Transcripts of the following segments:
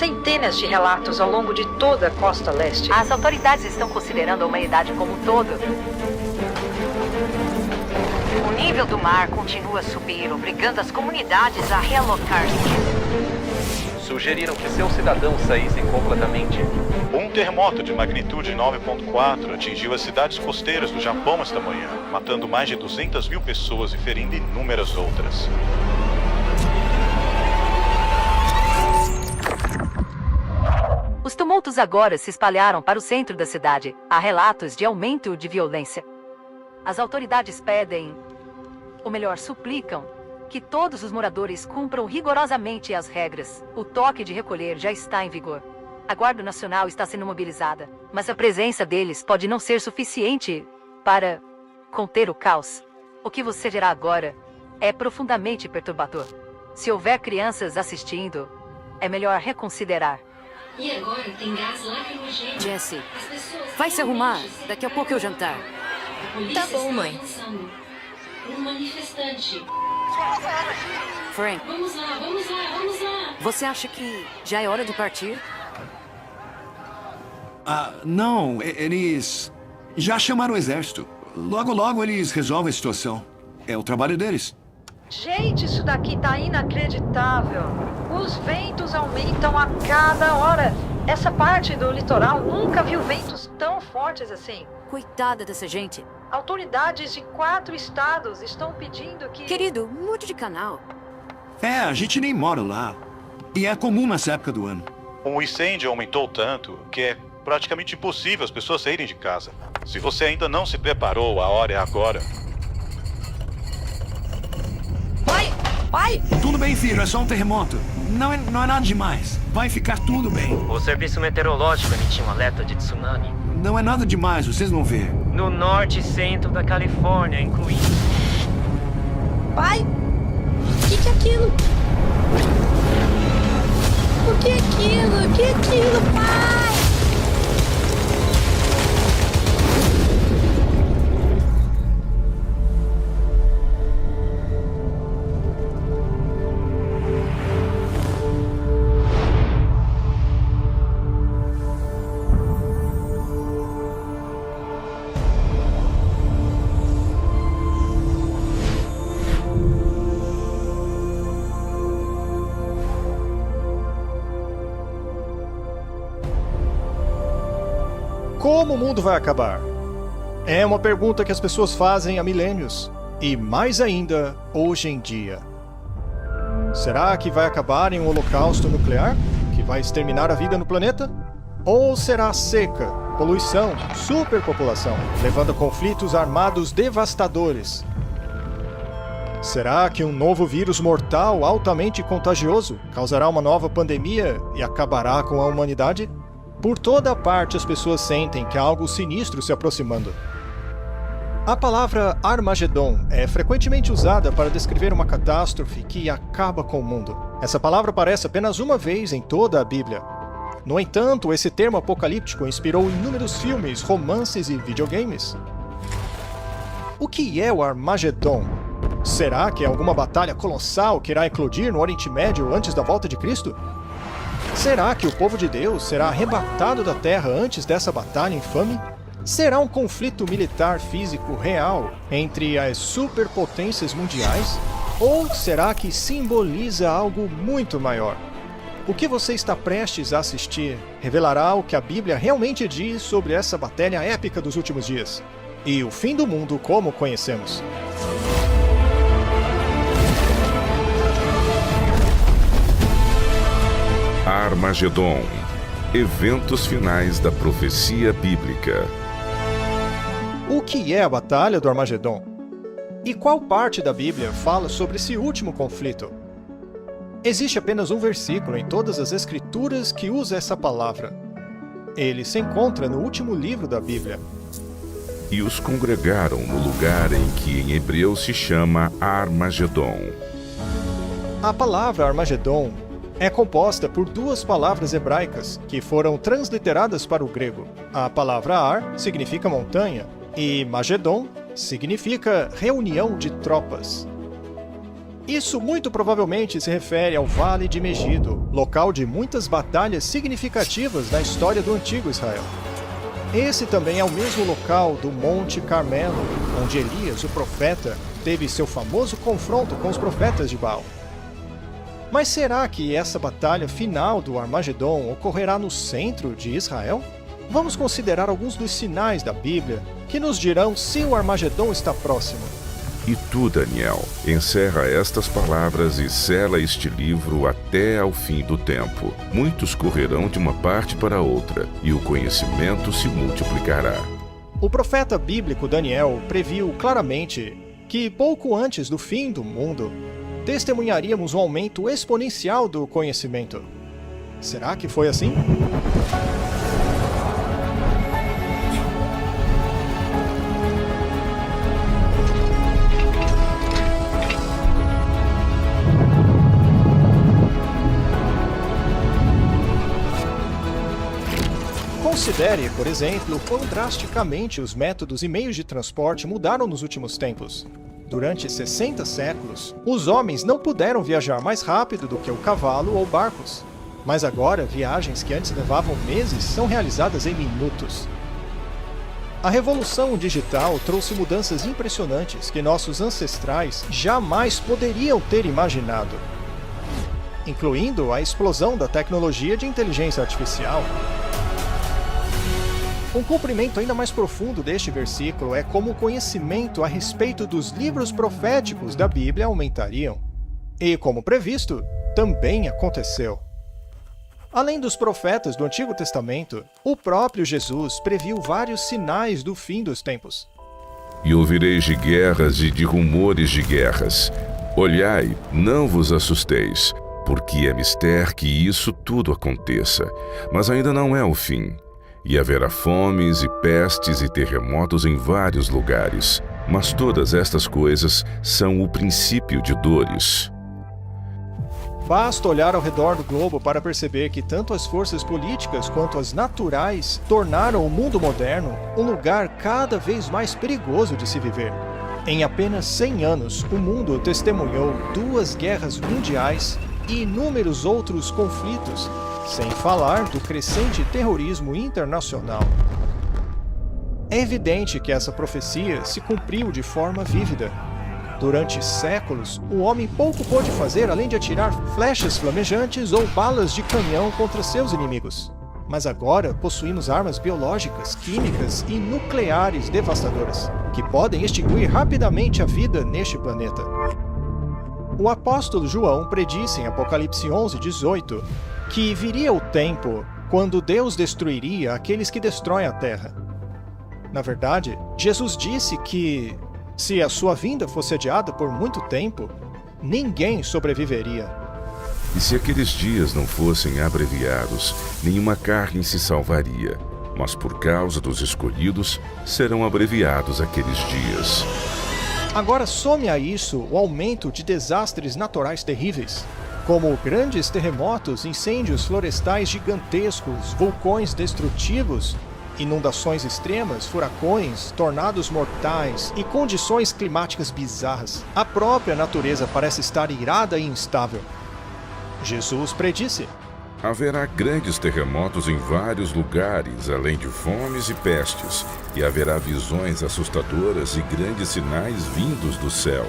centenas de relatos ao longo de toda a costa leste. As autoridades estão considerando a humanidade como um todo. O nível do mar continua a subir, obrigando as comunidades a realocar-se. Sugeriram que seus cidadãos saíssem completamente. Um terremoto de magnitude 9.4 atingiu as cidades costeiras do Japão esta manhã, matando mais de 200 mil pessoas e ferindo inúmeras outras. Os tumultos agora se espalharam para o centro da cidade. Há relatos de aumento de violência. As autoridades pedem, ou melhor, suplicam, que todos os moradores cumpram rigorosamente as regras. O toque de recolher já está em vigor. A Guarda Nacional está sendo mobilizada, mas a presença deles pode não ser suficiente para conter o caos. O que você verá agora é profundamente perturbador. Se houver crianças assistindo, é melhor reconsiderar. E agora tem gás lacrimogêneo. Jesse, vai se arrumar. Daqui a pouco eu jantar. Tá bom, mãe. Um manifestante. Frank, Vamos lá, vamos lá, vamos lá. você acha que já é hora de partir? Não, eles já chamaram o exército. Logo, logo eles resolvem a situação. É o trabalho deles. Gente, isso daqui tá inacreditável. Os ventos aumentam a cada hora. Essa parte do litoral nunca viu ventos tão fortes assim. Coitada dessa gente. Autoridades de 4 estados estão pedindo que... Querido, mude de canal. A gente nem mora lá. E é comum nessa época do ano. O incêndio aumentou tanto que é praticamente impossível as pessoas saírem de casa. Se você ainda não se preparou, a hora é agora. Pai! Tudo bem, filho, é só um terremoto. Não é nada demais. Vai ficar tudo bem. O serviço meteorológico emitiu um alerta de tsunami. Não é nada demais, vocês vão ver. No norte e centro da Califórnia, incluindo... Pai? O que é aquilo? O que é aquilo? O que é aquilo, pai? Como o mundo vai acabar? É uma pergunta que as pessoas fazem há milênios, e mais ainda hoje em dia. Será que vai acabar em um holocausto nuclear, que vai exterminar a vida no planeta? Ou será seca, poluição, superpopulação, levando a conflitos armados devastadores? Será que um novo vírus mortal altamente contagioso causará uma nova pandemia e acabará com a humanidade? Por toda parte as pessoas sentem que há algo sinistro se aproximando. A palavra Armagedon é frequentemente usada para descrever uma catástrofe que acaba com o mundo. Essa palavra aparece apenas uma vez em toda a Bíblia. No entanto, esse termo apocalíptico inspirou inúmeros filmes, romances e videogames. O que é o Armagedon? Será que é alguma batalha colossal que irá eclodir no Oriente Médio antes da volta de Cristo? Será que o povo de Deus será arrebatado da terra antes dessa batalha infame? Será um conflito militar físico real entre as superpotências mundiais? Ou será que simboliza algo muito maior? O que você está prestes a assistir revelará o que a Bíblia realmente diz sobre essa batalha épica dos últimos dias e o fim do mundo como o conhecemos. Armagedon. Eventos finais da profecia bíblica. O que é a Batalha do Armagedon? E qual parte da Bíblia fala sobre esse último conflito? Existe apenas um versículo em todas as Escrituras que usa essa palavra. Ele se encontra no último livro da Bíblia. E os congregaram no lugar em que em hebreu se chama Armagedon. A palavra Armagedon é composta por duas palavras hebraicas que foram transliteradas para o grego. A palavra Ar significa montanha e Magedon significa reunião de tropas. Isso muito provavelmente se refere ao Vale de Megido, local de muitas batalhas significativas na história do antigo Israel. Esse também é o mesmo local do Monte Carmelo, onde Elias, o profeta, teve seu famoso confronto com os profetas de Baal. Mas será que essa batalha final do Armagedon ocorrerá no centro de Israel? Vamos considerar alguns dos sinais da Bíblia que nos dirão se o Armagedon está próximo. E tu, Daniel, encerra estas palavras e sela este livro até ao fim do tempo. Muitos correrão de uma parte para outra, e o conhecimento se multiplicará. O profeta bíblico Daniel previu claramente que pouco antes do fim do mundo, testemunharíamos um aumento exponencial do conhecimento. Será que foi assim? Considere, por exemplo, quão drasticamente os métodos e meios de transporte mudaram nos últimos tempos. Durante 60 séculos, os homens não puderam viajar mais rápido do que o cavalo ou barcos. Mas agora, viagens que antes levavam meses são realizadas em minutos. A revolução digital trouxe mudanças impressionantes que nossos ancestrais jamais poderiam ter imaginado, incluindo a explosão da tecnologia de inteligência artificial. Um cumprimento ainda mais profundo deste versículo é como o conhecimento a respeito dos livros proféticos da Bíblia aumentariam. E, como previsto, também aconteceu. Além dos profetas do Antigo Testamento, o próprio Jesus previu vários sinais do fim dos tempos. E ouvireis de guerras e de rumores de guerras. Olhai, não vos assusteis, porque é mister que isso tudo aconteça, mas ainda não é o fim. E haverá fomes e pestes e terremotos em vários lugares. Mas todas estas coisas são o princípio de dores. Basta olhar ao redor do globo para perceber que tanto as forças políticas quanto as naturais tornaram o mundo moderno um lugar cada vez mais perigoso de se viver. Em apenas 100 anos, o mundo testemunhou 2 guerras mundiais e inúmeros outros conflitos, sem falar do crescente terrorismo internacional. É evidente que essa profecia se cumpriu de forma vívida. Durante séculos, o homem pouco pôde fazer além de atirar flechas flamejantes ou balas de canhão contra seus inimigos. Mas agora possuímos armas biológicas, químicas e nucleares devastadoras, que podem extinguir rapidamente a vida neste planeta. O apóstolo João predisse em Apocalipse 11:18 que viria o tempo quando Deus destruiria aqueles que destroem a terra. Na verdade, Jesus disse que, se a sua vinda fosse adiada por muito tempo, ninguém sobreviveria. E se aqueles dias não fossem abreviados, nenhuma carne se salvaria. Mas por causa dos escolhidos, serão abreviados aqueles dias. Agora some a isso o aumento de desastres naturais terríveis, como grandes terremotos, incêndios florestais gigantescos, vulcões destrutivos, inundações extremas, furacões, tornados mortais e condições climáticas bizarras. A própria natureza parece estar irada e instável. Jesus predisse: haverá grandes terremotos em vários lugares, além de fomes e pestes, e haverá visões assustadoras e grandes sinais vindos do céu.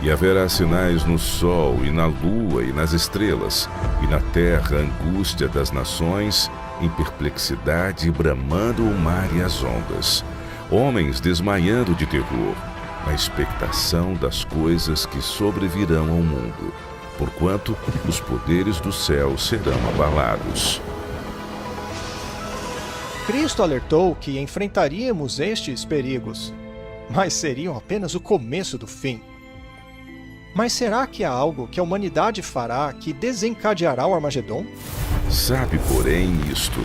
E haverá sinais no sol e na lua e nas estrelas, e na terra angústia das nações, em perplexidade bramando o mar e as ondas. Homens desmaiando de terror, na expectação das coisas que sobrevirão ao mundo, porquanto os poderes do céu serão abalados. Cristo alertou que enfrentaríamos estes perigos, mas seriam apenas o começo do fim. Mas será que há algo que a humanidade fará que desencadeará o Armagedon? Sabe, porém, isto,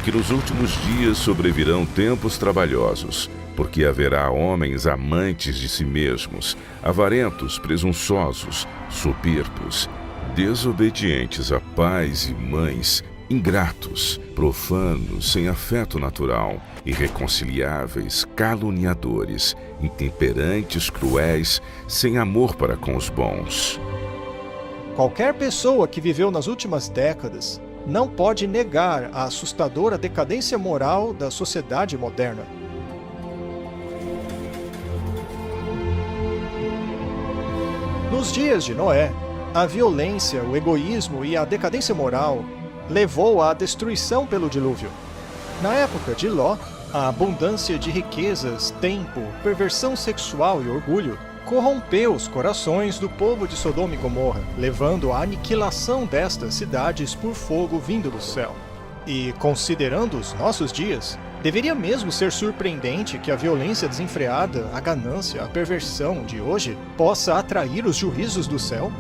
que nos últimos dias sobrevirão tempos trabalhosos, porque haverá homens amantes de si mesmos, avarentos, presunçosos, soberbos, desobedientes a pais e mães, ingratos, profanos, sem afeto natural, irreconciliáveis, caluniadores, intemperantes, cruéis, sem amor para com os bons. Qualquer pessoa que viveu nas últimas décadas não pode negar a assustadora decadência moral da sociedade moderna. Nos dias de Noé, a violência, o egoísmo e a decadência moral levou à destruição pelo dilúvio. Na época de Ló, a abundância de riquezas, tempo, perversão sexual e orgulho corrompeu os corações do povo de Sodoma e Gomorra, levando à aniquilação destas cidades por fogo vindo do céu. E, considerando os nossos dias, deveria mesmo ser surpreendente que a violência desenfreada, a ganância, a perversão de hoje possa atrair os juízos do céu?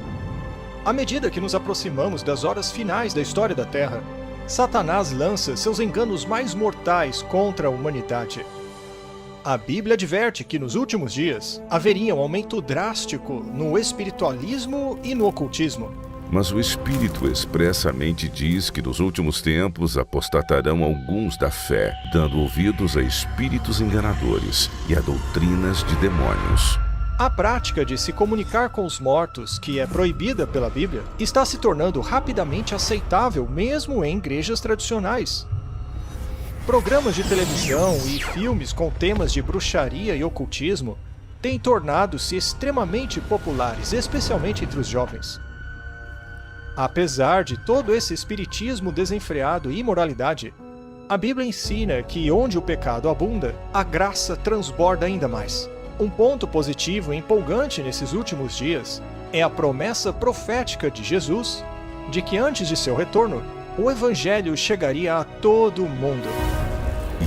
À medida que nos aproximamos das horas finais da história da Terra, Satanás lança seus enganos mais mortais contra a humanidade. A Bíblia adverte que nos últimos dias haveria um aumento drástico no espiritualismo e no ocultismo. Mas o Espírito expressamente diz que nos últimos tempos apostatarão alguns da fé, dando ouvidos a espíritos enganadores e a doutrinas de demônios. A prática de se comunicar com os mortos, que é proibida pela Bíblia, está se tornando rapidamente aceitável mesmo em igrejas tradicionais. Programas de televisão e filmes com temas de bruxaria e ocultismo têm tornado-se extremamente populares, especialmente entre os jovens. Apesar de todo esse espiritismo desenfreado e imoralidade, a Bíblia ensina que onde o pecado abunda, a graça transborda ainda mais. Um ponto positivo e empolgante nesses últimos dias é a promessa profética de Jesus de que antes de seu retorno, o Evangelho chegaria a todo o mundo.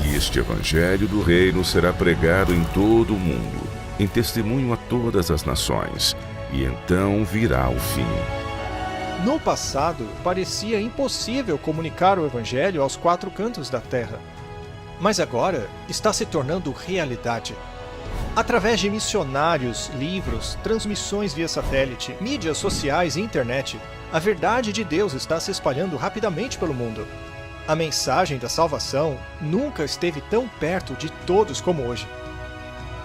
E este Evangelho do Reino será pregado em todo o mundo, em testemunho a todas as nações, e então virá o fim. No passado, parecia impossível comunicar o Evangelho aos quatro cantos da Terra. Mas agora está se tornando realidade. Através de missionários, livros, transmissões via satélite, mídias sociais e internet, a verdade de Deus está se espalhando rapidamente pelo mundo. A mensagem da salvação nunca esteve tão perto de todos como hoje.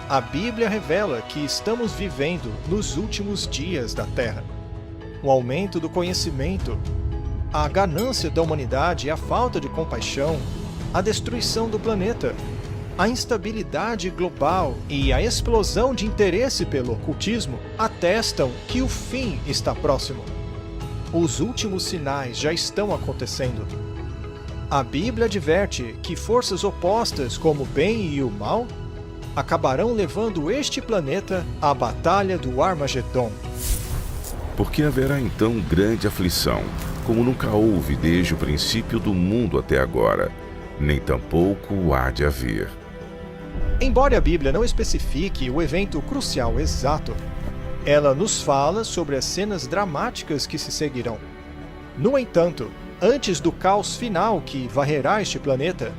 A Bíblia revela que estamos vivendo nos últimos dias da Terra. O aumento do conhecimento, a ganância da humanidade e a falta de compaixão, a destruição do planeta, a instabilidade global e a explosão de interesse pelo ocultismo atestam que o fim está próximo. Os últimos sinais já estão acontecendo. A Bíblia adverte que forças opostas como o bem e o mal acabarão levando este planeta à batalha do Armagedon. Porque haverá então grande aflição, como nunca houve desde o princípio do mundo até agora, nem tampouco há de haver. Embora a Bíblia não especifique o evento crucial exato, ela nos fala sobre as cenas dramáticas que se seguirão. No entanto, antes do caos final que varrerá este planeta,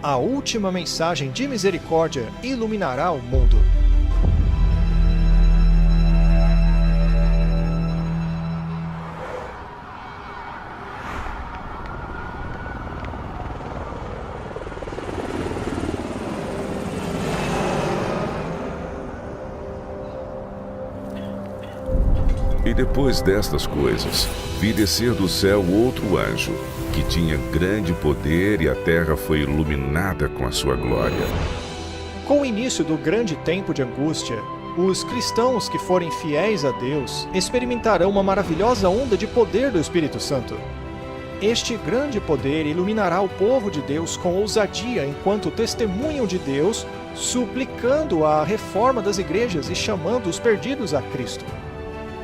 a última mensagem de misericórdia iluminará o mundo. E depois destas coisas, vi descer do céu outro anjo, que tinha grande poder e a terra foi iluminada com a sua glória. Com o início do grande tempo de angústia, os cristãos que forem fiéis a Deus experimentarão uma maravilhosa onda de poder do Espírito Santo. Este grande poder iluminará o povo de Deus com ousadia enquanto testemunham de Deus, suplicando a reforma das igrejas e chamando os perdidos a Cristo.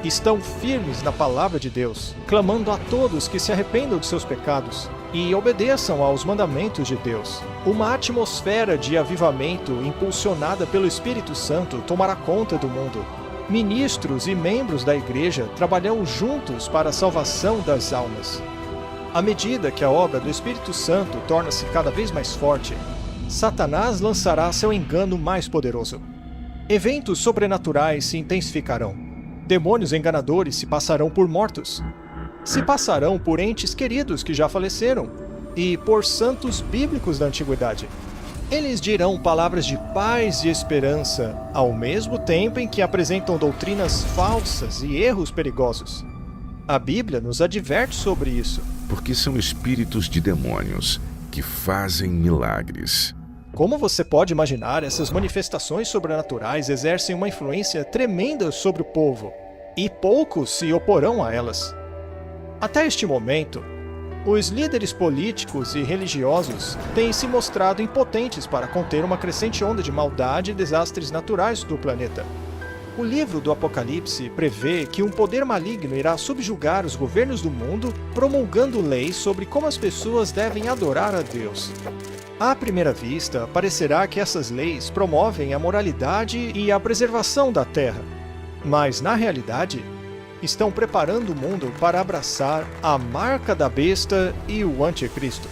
Estão firmes na palavra de Deus, clamando a todos que se arrependam de seus pecados e obedeçam aos mandamentos de Deus. Uma atmosfera de avivamento impulsionada pelo Espírito Santo tomará conta do mundo. Ministros e membros da igreja trabalharão juntos para a salvação das almas. À medida que a obra do Espírito Santo torna-se cada vez mais forte, Satanás lançará seu engano mais poderoso. Eventos sobrenaturais se intensificarão. Demônios enganadores se passarão por mortos. Se passarão por entes queridos que já faleceram e por santos bíblicos da antiguidade. Eles dirão palavras de paz e esperança, ao mesmo tempo em que apresentam doutrinas falsas e erros perigosos. A Bíblia nos adverte sobre isso. Porque são espíritos de demônios que fazem milagres. Como você pode imaginar, essas manifestações sobrenaturais exercem uma influência tremenda sobre o povo, e poucos se oporão a elas. Até este momento, os líderes políticos e religiosos têm se mostrado impotentes para conter uma crescente onda de maldade e desastres naturais do planeta. O livro do Apocalipse prevê que um poder maligno irá subjugar os governos do mundo, promulgando leis sobre como as pessoas devem adorar a Deus. À primeira vista, parecerá que essas leis promovem a moralidade e a preservação da Terra. Mas, na realidade, estão preparando o mundo para abraçar a marca da besta e o anticristo.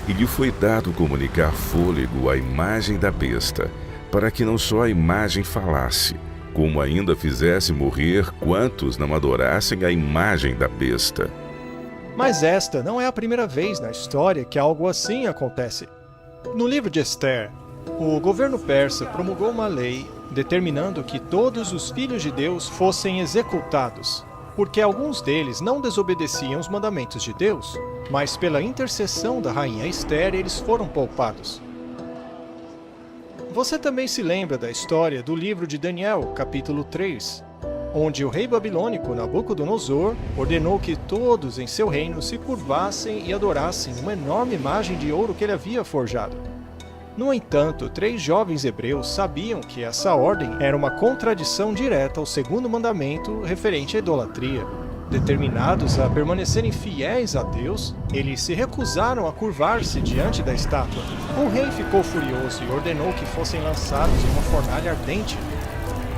E lhe foi dado comunicar fôlego à imagem da besta, para que não só a imagem falasse, como ainda fizesse morrer quantos não adorassem a imagem da besta. Mas esta não é a primeira vez na história que algo assim acontece. No livro de Esther, o governo persa promulgou uma lei determinando que todos os filhos de Deus fossem executados, porque alguns deles não desobedeciam os mandamentos de Deus, mas pela intercessão da rainha Esther eles foram poupados. Você também se lembra da história do livro de Daniel, capítulo 3, onde o rei babilônico Nabucodonosor ordenou que todos em seu reino se curvassem e adorassem uma enorme imagem de ouro que ele havia forjado. No entanto, 3 jovens hebreus sabiam que essa ordem era uma contradição direta ao segundo mandamento referente à idolatria. Determinados a permanecerem fiéis a Deus, eles se recusaram a curvar-se diante da estátua. O rei ficou furioso e ordenou que fossem lançados em uma fornalha ardente.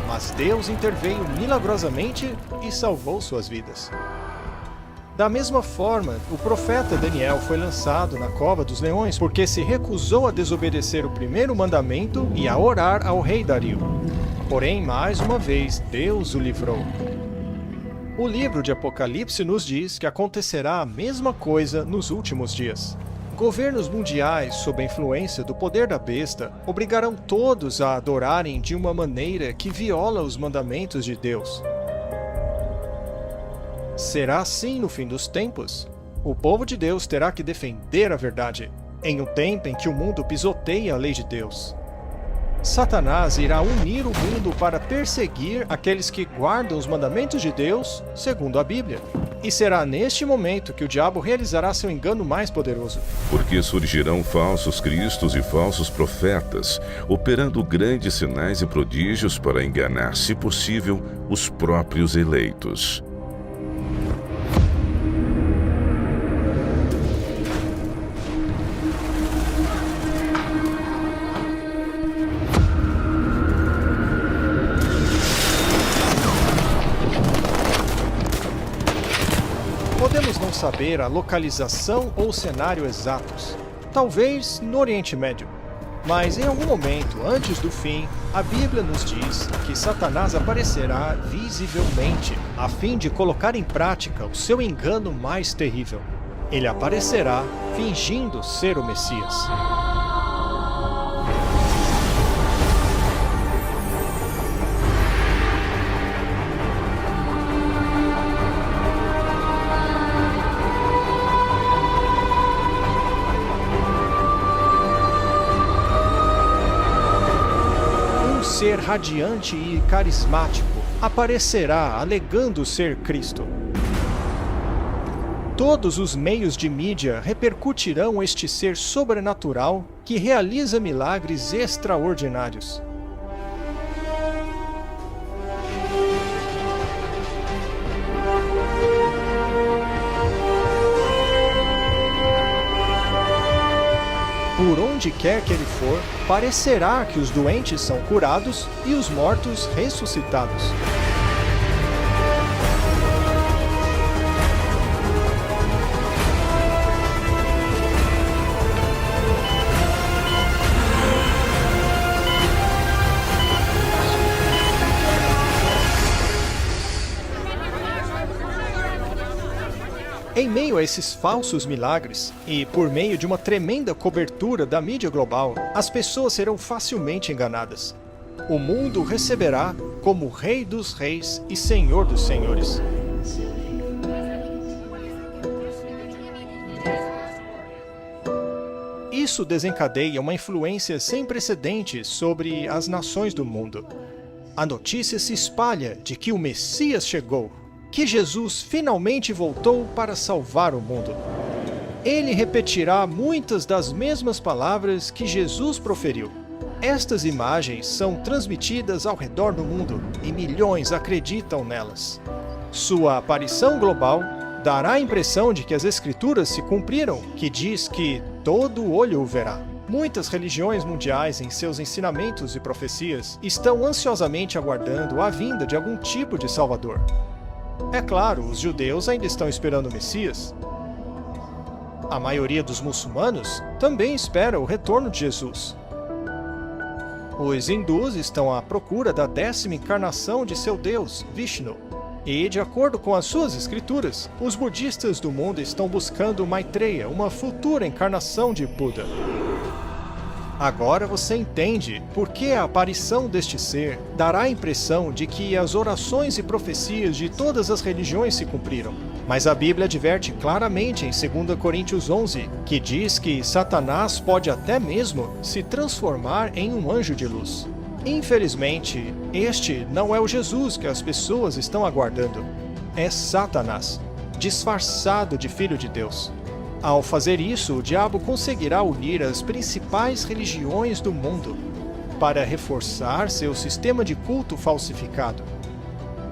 Mas Deus interveio milagrosamente e salvou suas vidas. Da mesma forma, o profeta Daniel foi lançado na cova dos leões porque se recusou a desobedecer o primeiro mandamento e a orar ao rei Dario. Porém, mais uma vez, Deus o livrou. O livro de Apocalipse nos diz que acontecerá a mesma coisa nos últimos dias. Governos mundiais, sob a influência do poder da besta, obrigarão todos a adorarem de uma maneira que viola os mandamentos de Deus. Será assim no fim dos tempos? O povo de Deus terá que defender a verdade, em um tempo em que o mundo pisoteia a lei de Deus. Satanás irá unir o mundo para perseguir aqueles que guardam os mandamentos de Deus, segundo a Bíblia. E será neste momento que o diabo realizará seu engano mais poderoso. Porque surgirão falsos cristos e falsos profetas, operando grandes sinais e prodígios para enganar, se possível, os próprios eleitos. Podemos não saber a localização ou cenário exatos, talvez no Oriente Médio. Mas em algum momento, antes do fim, a Bíblia nos diz que Satanás aparecerá visivelmente, a fim de colocar em prática o seu engano mais terrível. Ele aparecerá fingindo ser o Messias. Ser radiante e carismático aparecerá alegando ser Cristo. Todos os meios de mídia repercutirão este ser sobrenatural que realiza milagres extraordinários. Por onde quer que ele for, parecerá que os doentes são curados e os mortos ressuscitados. Em meio a esses falsos milagres, e por meio de uma tremenda cobertura da mídia global, as pessoas serão facilmente enganadas. O mundo receberá como Rei dos Reis e Senhor dos Senhores. Isso desencadeia uma influência sem precedentes sobre as nações do mundo. A notícia se espalha de que o Messias chegou, que Jesus finalmente voltou para salvar o mundo. Ele repetirá muitas das mesmas palavras que Jesus proferiu. Estas imagens são transmitidas ao redor do mundo e milhões acreditam nelas. Sua aparição global dará a impressão de que as Escrituras se cumpriram, que diz que todo olho o verá. Muitas religiões mundiais, em seus ensinamentos e profecias, estão ansiosamente aguardando a vinda de algum tipo de Salvador. É claro, os judeus ainda estão esperando o Messias. A maioria dos muçulmanos também espera o retorno de Jesus. Os hindus estão à procura da 10ª encarnação de seu deus, Vishnu. E, de acordo com as suas escrituras, os budistas do mundo estão buscando Maitreya, uma futura encarnação de Buda. Agora você entende por que a aparição deste ser dará a impressão de que as orações e profecias de todas as religiões se cumpriram. Mas a Bíblia adverte claramente em 2 Coríntios 11, que diz que Satanás pode até mesmo se transformar em um anjo de luz. Infelizmente, este não é o Jesus que as pessoas estão aguardando. É Satanás, disfarçado de Filho de Deus. Ao fazer isso, o diabo conseguirá unir as principais religiões do mundo para reforçar seu sistema de culto falsificado.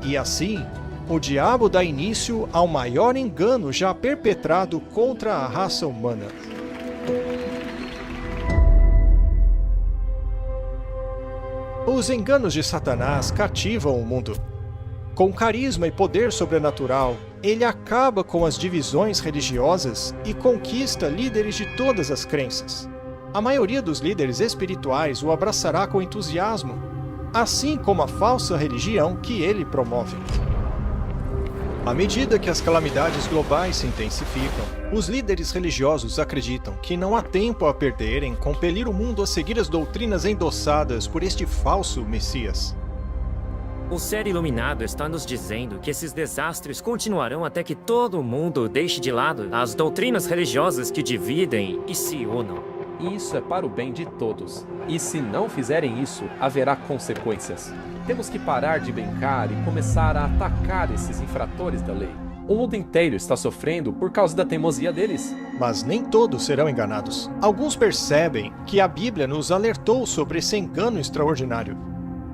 E assim, o diabo dá início ao maior engano já perpetrado contra a raça humana. Os enganos de Satanás cativam o mundo. Com carisma e poder sobrenatural, ele acaba com as divisões religiosas e conquista líderes de todas as crenças. A maioria dos líderes espirituais o abraçará com entusiasmo, assim como a falsa religião que ele promove. À medida que as calamidades globais se intensificam, os líderes religiosos acreditam que não há tempo a perder em compelir o mundo a seguir as doutrinas endossadas por este falso Messias. O ser iluminado está nos dizendo que esses desastres continuarão até que todo mundo deixe de lado as doutrinas religiosas que dividem e se unam. Isso é para o bem de todos. E se não fizerem isso, haverá consequências. Temos que parar de brincar e começar a atacar esses infratores da lei. O mundo inteiro está sofrendo por causa da teimosia deles. Mas nem todos serão enganados. Alguns percebem que a Bíblia nos alertou sobre esse engano extraordinário.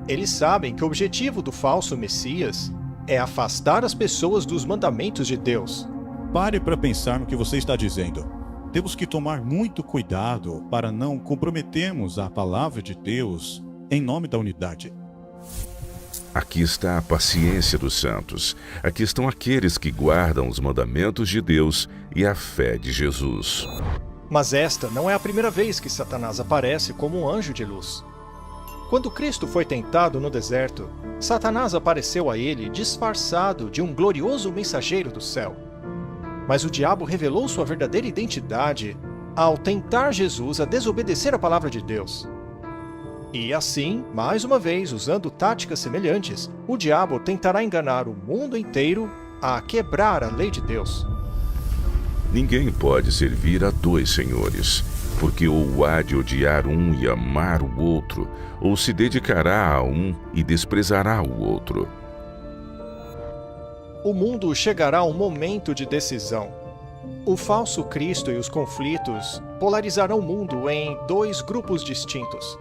Eles sabem que o objetivo do falso Messias é afastar as pessoas dos mandamentos de Deus. Pare para pensar no que você está dizendo. Temos que tomar muito cuidado para não comprometermos a palavra de Deus em nome da unidade. Aqui está a paciência dos santos. Aqui estão aqueles que guardam os mandamentos de Deus e a fé de Jesus. Mas esta não é a primeira vez que Satanás aparece como um anjo de luz. Quando Cristo foi tentado no deserto, Satanás apareceu a ele disfarçado de um glorioso mensageiro do céu. Mas o diabo revelou sua verdadeira identidade ao tentar Jesus a desobedecer a palavra de Deus. E assim, mais uma vez, usando táticas semelhantes, o diabo tentará enganar o mundo inteiro a quebrar a lei de Deus. Ninguém pode servir a dois senhores, porque ou há de odiar um e amar o outro, ou se dedicará a um e desprezará o outro. O mundo chegará a um momento de decisão. O falso Cristo e os conflitos polarizarão o mundo em dois grupos distintos.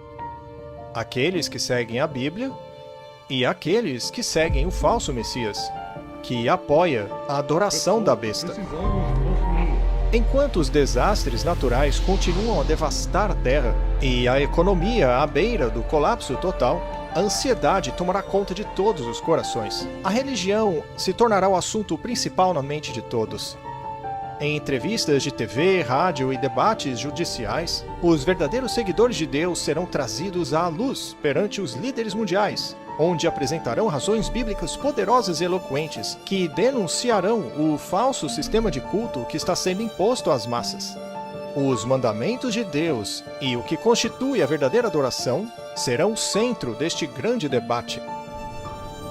Aqueles que seguem a Bíblia e aqueles que seguem o falso Messias, que apoia a adoração da besta. Enquanto os desastres naturais continuam a devastar a Terra e a economia à beira do colapso total, a ansiedade tomará conta de todos os corações. A religião se tornará o assunto principal na mente de todos. Em entrevistas de TV, rádio e debates judiciais, os verdadeiros seguidores de Deus serão trazidos à luz perante os líderes mundiais, onde apresentarão razões bíblicas poderosas e eloquentes que denunciarão o falso sistema de culto que está sendo imposto às massas. Os mandamentos de Deus e o que constitui a verdadeira adoração serão o centro deste grande debate.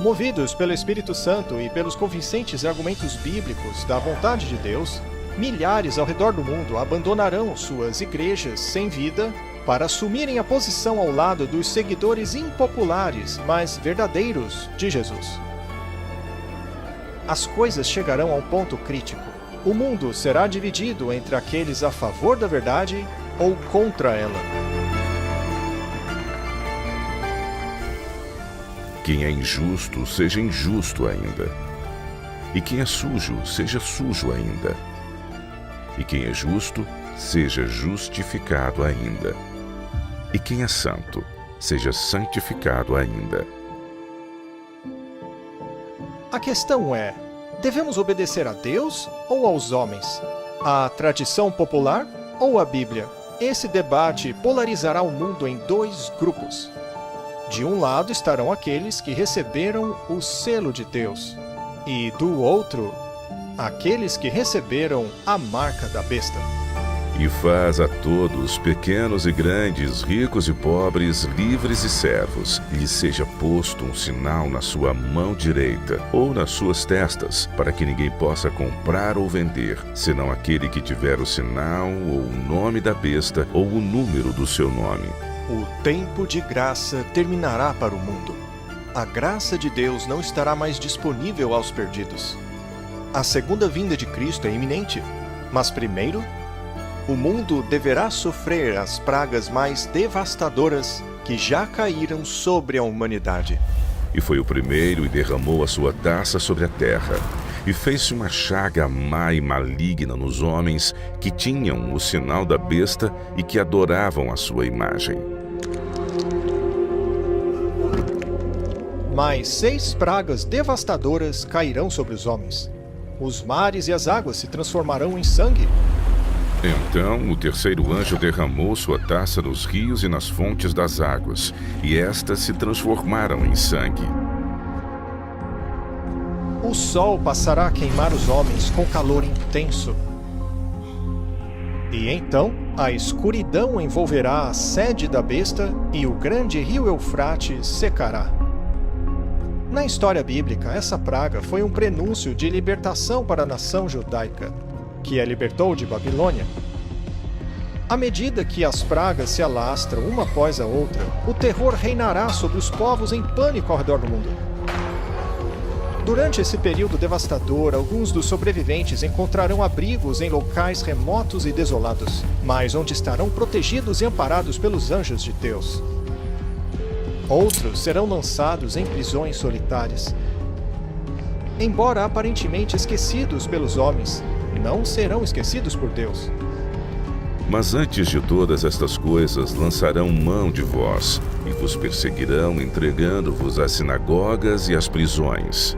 Movidos pelo Espírito Santo e pelos convincentes argumentos bíblicos da vontade de Deus, milhares ao redor do mundo abandonarão suas igrejas sem vida para assumirem a posição ao lado dos seguidores impopulares, mas verdadeiros de Jesus. As coisas chegarão a um ponto crítico. O mundo será dividido entre aqueles a favor da verdade ou contra ela. Quem é injusto, seja injusto ainda. E quem é sujo, seja sujo ainda. E quem é justo, seja justificado ainda. E quem é santo, seja santificado ainda. A questão é, devemos obedecer a Deus ou aos homens? A tradição popular ou a Bíblia? Esse debate polarizará o mundo em dois grupos. De um lado estarão aqueles que receberam o selo de Deus, e do outro, aqueles que receberam a marca da besta. E faz a todos, pequenos e grandes, ricos e pobres, livres e servos, lhes seja posto um sinal na sua mão direita ou nas suas testas, para que ninguém possa comprar ou vender, senão aquele que tiver o sinal ou o nome da besta ou o número do seu nome. O tempo de graça terminará para o mundo. A graça de Deus não estará mais disponível aos perdidos. A segunda vinda de Cristo é iminente, mas primeiro, o mundo deverá sofrer as pragas mais devastadoras que já caíram sobre a humanidade. E foi o primeiro e derramou a sua taça sobre a terra. E fez-se uma chaga má e maligna nos homens que tinham o sinal da besta e que adoravam a sua imagem. Mais 6 pragas devastadoras cairão sobre os homens. Os mares e as águas se transformarão em sangue. Então o terceiro anjo derramou sua taça nos rios e nas fontes das águas, e estas se transformaram em sangue. O sol passará a queimar os homens com calor intenso. E então a escuridão envolverá a sede da besta e o grande rio Eufrates secará. Na história bíblica, essa praga foi um prenúncio de libertação para a nação judaica, que a libertou de Babilônia. À medida que as pragas se alastram uma após a outra, o terror reinará sobre os povos em pânico ao redor do mundo. Durante esse período devastador, alguns dos sobreviventes encontrarão abrigos em locais remotos e desolados, mas onde estarão protegidos e amparados pelos anjos de Deus. Outros serão lançados em prisões solitárias. Embora aparentemente esquecidos pelos homens, não serão esquecidos por Deus. Mas antes de todas estas coisas, lançarão mão de vós, e vos perseguirão, entregando-vos às sinagogas e às prisões.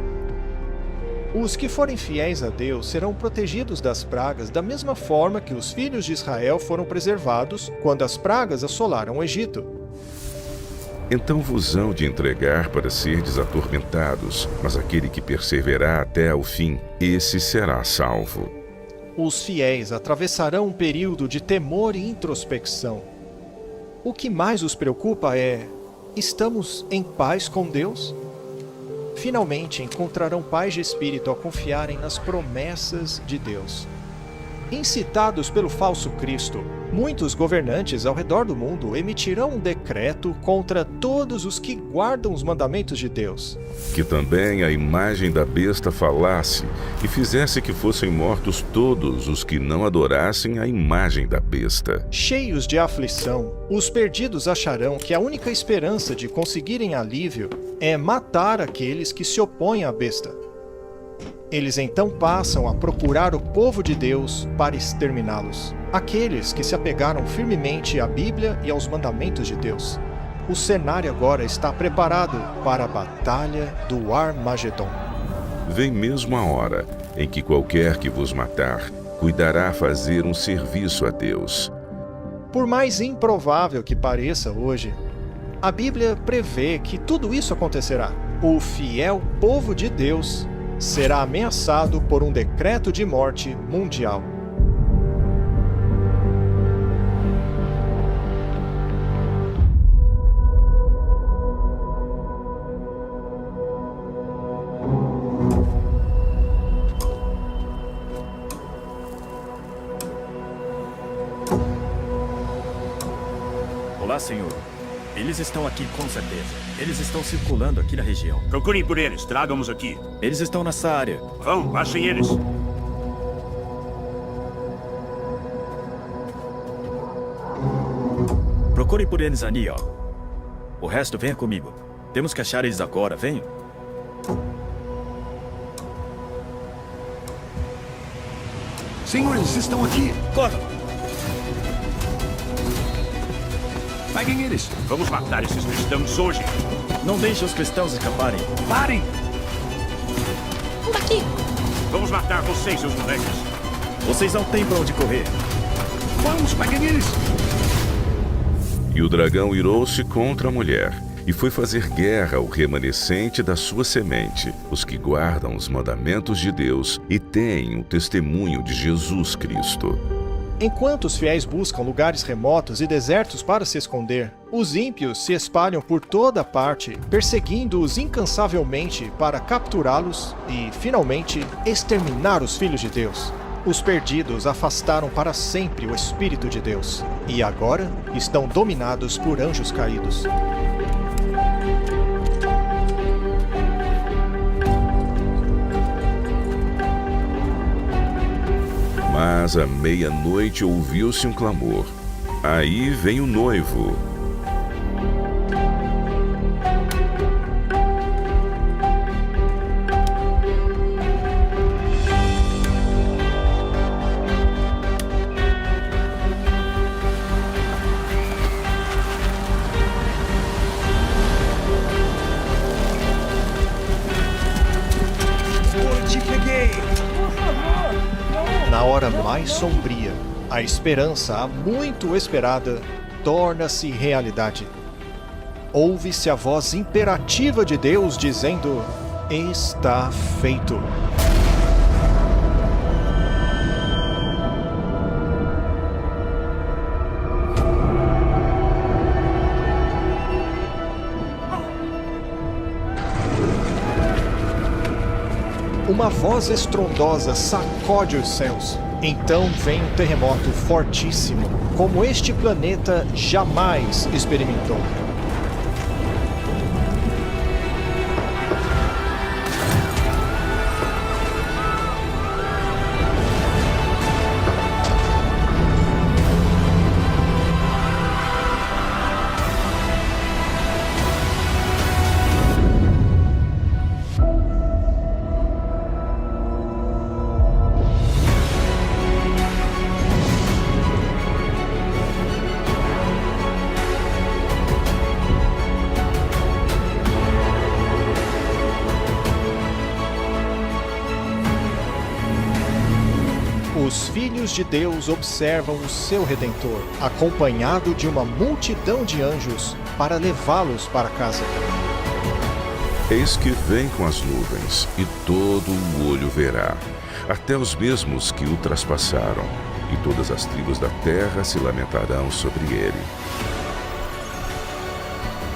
Os que forem fiéis a Deus serão protegidos das pragas da mesma forma que os filhos de Israel foram preservados quando as pragas assolaram o Egito. Então vos hão de entregar para serdes atormentados, mas aquele que perseverar até ao fim, esse será salvo. Os fiéis atravessarão um período de temor e introspecção. O que mais os preocupa é: estamos em paz com Deus? Finalmente encontrarão paz de espírito ao confiarem nas promessas de Deus. Incitados pelo falso Cristo, muitos governantes ao redor do mundo emitirão um decreto contra todos os que guardam os mandamentos de Deus. Que também a imagem da besta falasse e fizesse que fossem mortos todos os que não adorassem a imagem da besta. Cheios de aflição, os perdidos acharão que a única esperança de conseguirem alívio é matar aqueles que se opõem à besta. Eles então passam a procurar o povo de Deus para exterminá-los, aqueles que se apegaram firmemente à Bíblia e aos mandamentos de Deus. O cenário agora está preparado para a batalha do Armagedon. Vem mesmo a hora em que qualquer que vos matar cuidará fazer um serviço a Deus. Por mais improvável que pareça hoje, a Bíblia prevê que tudo isso acontecerá. O fiel povo de Deus será ameaçado por um decreto de morte mundial. Olá, senhor. Eles estão aqui com certeza. Eles estão circulando aqui na região. Procurem por eles, tragam-os aqui. Eles estão nessa área. Vão, achem eles. Procurem por eles ali, ó. O resto venha comigo. Temos que achar eles agora, venham. Senhor, eles estão aqui. Corram! Peguem eles. Vamos matar esses cristãos hoje. Não deixem os cristãos escaparem. Parem! Daqui! Vamos matar vocês, seus moleques. Vocês não têm pra onde correr. Vamos, peguem eles. E o dragão irou-se contra a mulher, e foi fazer guerra ao remanescente da sua semente, os que guardam os mandamentos de Deus e têm o testemunho de Jesus Cristo. Enquanto os fiéis buscam lugares remotos e desertos para se esconder, os ímpios se espalham por toda parte, perseguindo-os incansavelmente para capturá-los e, finalmente, exterminar os filhos de Deus. Os perdidos afastaram para sempre o Espírito de Deus, e agora estão dominados por anjos caídos. Mas à meia-noite ouviu-se um clamor. Aí vem o noivo. Na hora mais sombria, a esperança há muito esperada torna-se realidade. Ouve-se a voz imperativa de Deus dizendo: está feito. Uma voz estrondosa sacode os céus. Então vem um terremoto fortíssimo, como este planeta jamais experimentou. Os filhos de Deus observam o seu Redentor, acompanhado de uma multidão de anjos, para levá-los para casa. Eis que vem com as nuvens, e todo o olho verá, até os mesmos que o traspassaram, e todas as tribos da terra se lamentarão sobre ele.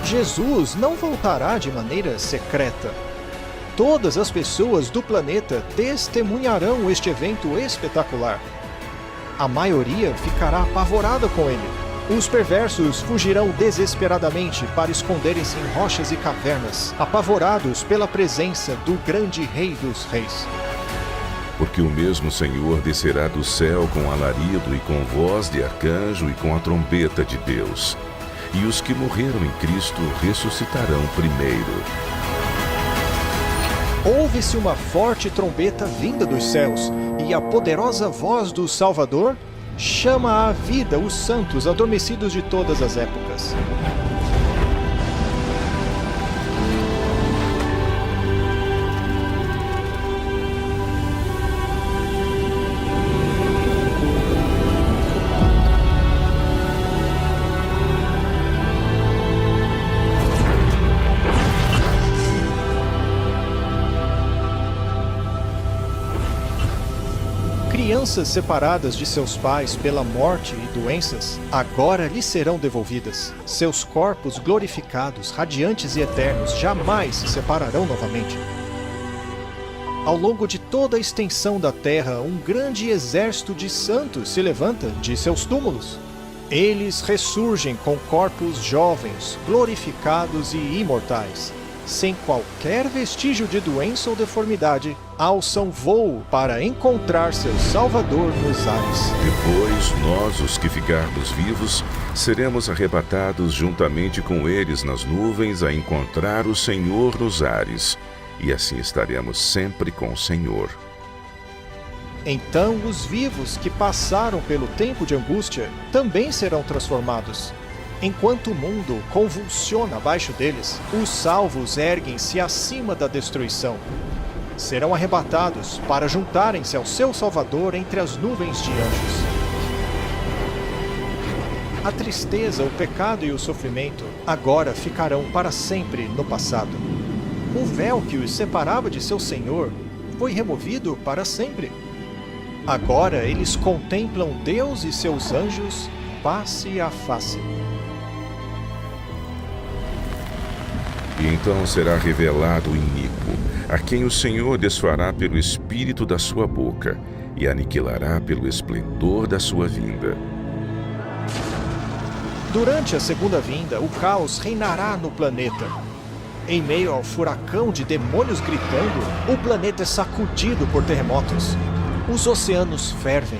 Jesus não voltará de maneira secreta. Todas as pessoas do planeta testemunharão este evento espetacular. A maioria ficará apavorada com ele. Os perversos fugirão desesperadamente para esconderem-se em rochas e cavernas, apavorados pela presença do grande Rei dos Reis. Porque o mesmo Senhor descerá do céu com alarido e com voz de arcanjo e com a trombeta de Deus. E os que morreram em Cristo ressuscitarão primeiro. Ouve-se uma forte trombeta vinda dos céus, e a poderosa voz do Salvador chama à vida os santos adormecidos de todas as épocas. Crianças separadas de seus pais pela morte e doenças, agora lhes serão devolvidas. Seus corpos glorificados, radiantes e eternos, jamais se separarão novamente. Ao longo de toda a extensão da terra, um grande exército de santos se levanta de seus túmulos. Eles ressurgem com corpos jovens, glorificados e imortais. Sem qualquer vestígio de doença ou deformidade, alçam voo para encontrar seu Salvador nos ares. Depois, nós, os que ficarmos vivos, seremos arrebatados juntamente com eles nas nuvens a encontrar o Senhor nos ares, e assim estaremos sempre com o Senhor. Então os vivos que passaram pelo tempo de angústia também serão transformados. Enquanto o mundo convulsiona abaixo deles, os salvos erguem-se acima da destruição. Serão arrebatados para juntarem-se ao seu Salvador entre as nuvens de anjos. A tristeza, o pecado e o sofrimento agora ficarão para sempre no passado. O véu que os separava de seu Senhor foi removido para sempre. Agora eles contemplam Deus e seus anjos face a face. E então será revelado o iníquo, a quem o Senhor desfará pelo espírito da sua boca e aniquilará pelo esplendor da sua vinda. Durante a segunda vinda, o caos reinará no planeta. Em meio ao furacão de demônios gritando, o planeta é sacudido por terremotos. Os oceanos fervem.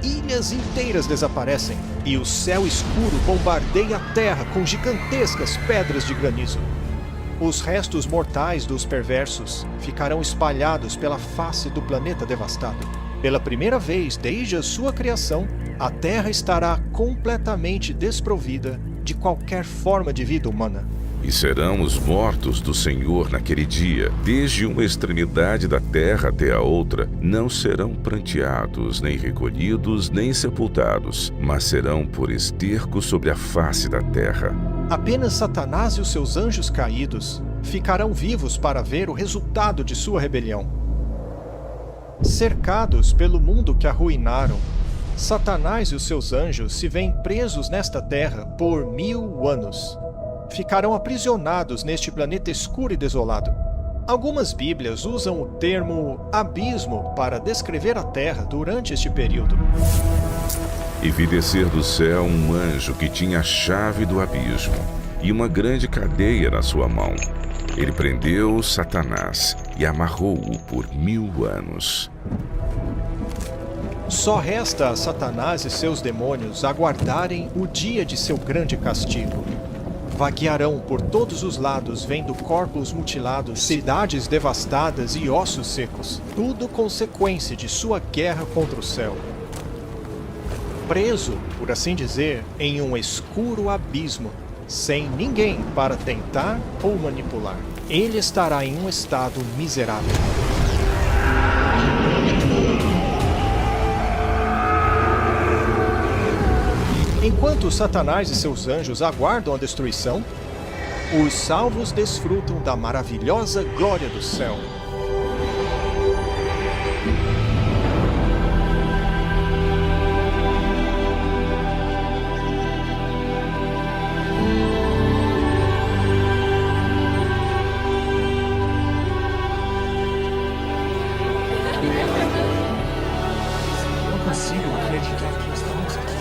Ilhas inteiras desaparecem e o céu escuro bombardeia a terra com gigantescas pedras de granizo. Os restos mortais dos perversos ficarão espalhados pela face do planeta devastado. Pela primeira vez desde a sua criação, a terra estará completamente desprovida de qualquer forma de vida humana. E serão os mortos do Senhor naquele dia, desde uma extremidade da terra até a outra, não serão pranteados, nem recolhidos, nem sepultados, mas serão por esterco sobre a face da terra. Apenas Satanás e os seus anjos caídos ficarão vivos para ver o resultado de sua rebelião. Cercados pelo mundo que arruinaram, Satanás e os seus anjos se veem presos nesta terra por 1000 anos. Ficarão aprisionados neste planeta escuro e desolado. Algumas Bíblias usam o termo abismo para descrever a Terra durante este período. E vi descer do céu um anjo que tinha a chave do abismo e uma grande cadeia na sua mão. Ele prendeu Satanás e amarrou-o por 1000 anos. Só resta a Satanás e seus demônios aguardarem o dia de seu grande castigo. Vaguearão por todos os lados, vendo corpos mutilados, cidades devastadas e ossos secos. Tudo consequência de sua guerra contra o céu. Preso, por assim dizer, em um escuro abismo, sem ninguém para tentar ou manipular. Ele estará em um estado miserável. Enquanto Satanás e seus anjos aguardam a destruição, os salvos desfrutam da maravilhosa glória do céu. Não consigo acreditar que estamos aqui.